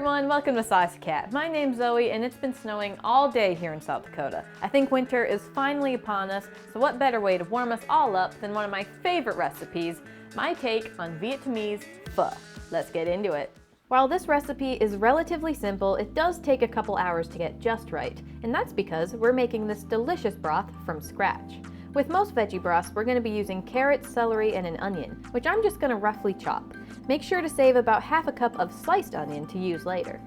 everyone, welcome to Saucy Cat. My name's Zoe and it's been snowing all day here in South Dakota. I think winter is finally upon us, so what better way to warm us all up than one of my favorite recipes, my take on Vietnamese pho. Let's get into it. While this recipe is relatively simple, it does take a couple hours to get just right, and that's because we're making this delicious broth from scratch. With most veggie broths, we're going to be using carrots, celery, and an onion, which I'm just going to roughly chop. Make sure to save about half a cup of sliced onion to use later.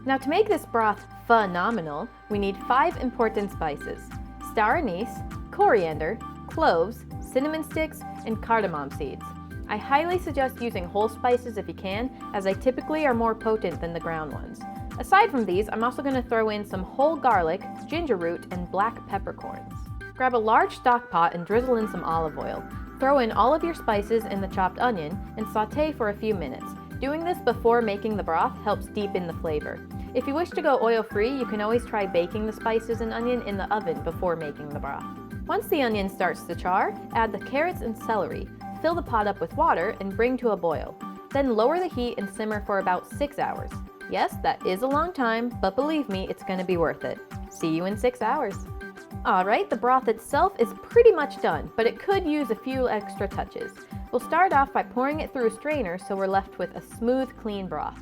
Now to make this broth phenomenal, we need 5 important spices: Star Anise, Coriander, cloves, cinnamon sticks, and Cardamom Seeds. I highly suggest using whole spices if you can, as they typically are more potent than the ground ones. Aside from these, I'm also going to throw in some whole garlic, ginger root, and black peppercorns. Grab a large stock pot and drizzle in some olive oil. Throw in all of your spices and the chopped onion and saute for a few minutes. Doing this before making the broth helps deepen the flavor. If you wish to go oil-free, you can always try baking the spices and onion in the oven before making the broth. Once the onion starts to char, add the carrots and celery. Fill the pot up with water and bring to a boil. Then lower the heat and simmer for about 6 hours. Yes, that is a long time, but believe me, it's going to be worth it. See you in 6 hours. Alright, the broth itself is pretty much done, but it could use a few extra touches. We'll start off by pouring it through a strainer so we're left with a smooth, clean broth.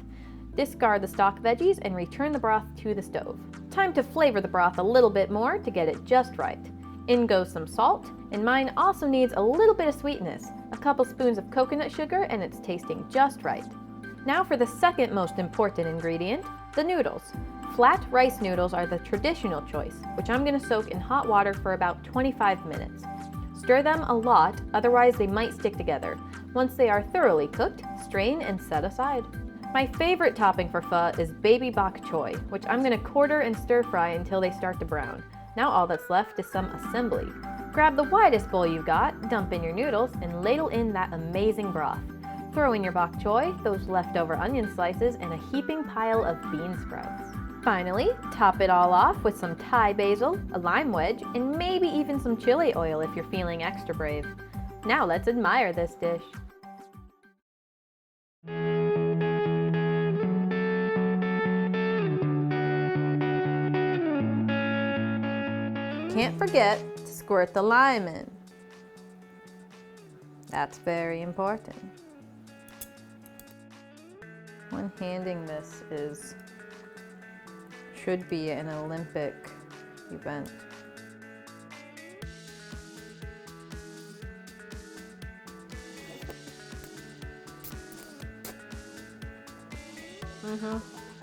Discard the stock veggies and return the broth to the stove. Time to flavor the broth a little bit more to get it just right. In goes some salt, and mine also needs a little bit of sweetness. A couple spoons of coconut sugar and it's tasting just right. Now for the second most important ingredient, the noodles. Flat rice noodles are the traditional choice, which I'm going to soak in hot water for about 25 minutes. Stir them a lot, otherwise they might stick together. Once they are thoroughly cooked, strain and set aside. My favorite topping for pho is baby bok choy, which I'm going to quarter and stir fry until they start to brown. Now all that's left is some assembly. Grab the widest bowl you've got, dump in your noodles, and ladle in that amazing broth. Throw in your bok choy, those leftover onion slices, and a heaping pile of bean sprouts. Finally, top it all off with some Thai basil, a lime wedge, and maybe even some chili oil if you're feeling extra brave. Now let's admire this dish. Can't forget to squirt the lime in. That's very important. One-handing this should be an Olympic event.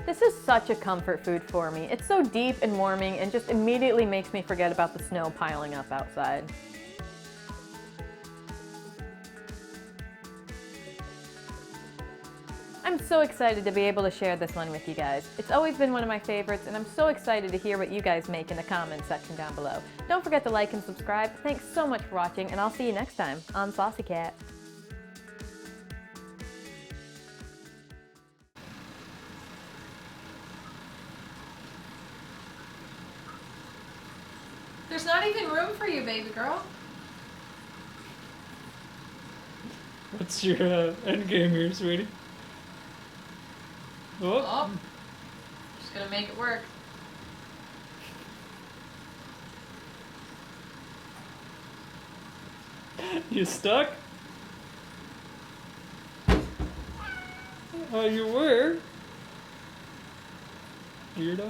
This is such a comfort food for me. It's so deep and warming and just immediately makes me forget about the snow piling up outside. I'm so excited to be able to share this one with you guys. It's always been one of my favorites, and I'm so excited to hear what you guys make in the comments section down below. Don't forget to like and subscribe. Thanks so much for watching, and I'll see you next time on Saucy Cat. There's not even room for you, baby girl. What's your end game here, sweetie? Oh, just gonna make it work. You stuck? Oh, you were? Weirdo.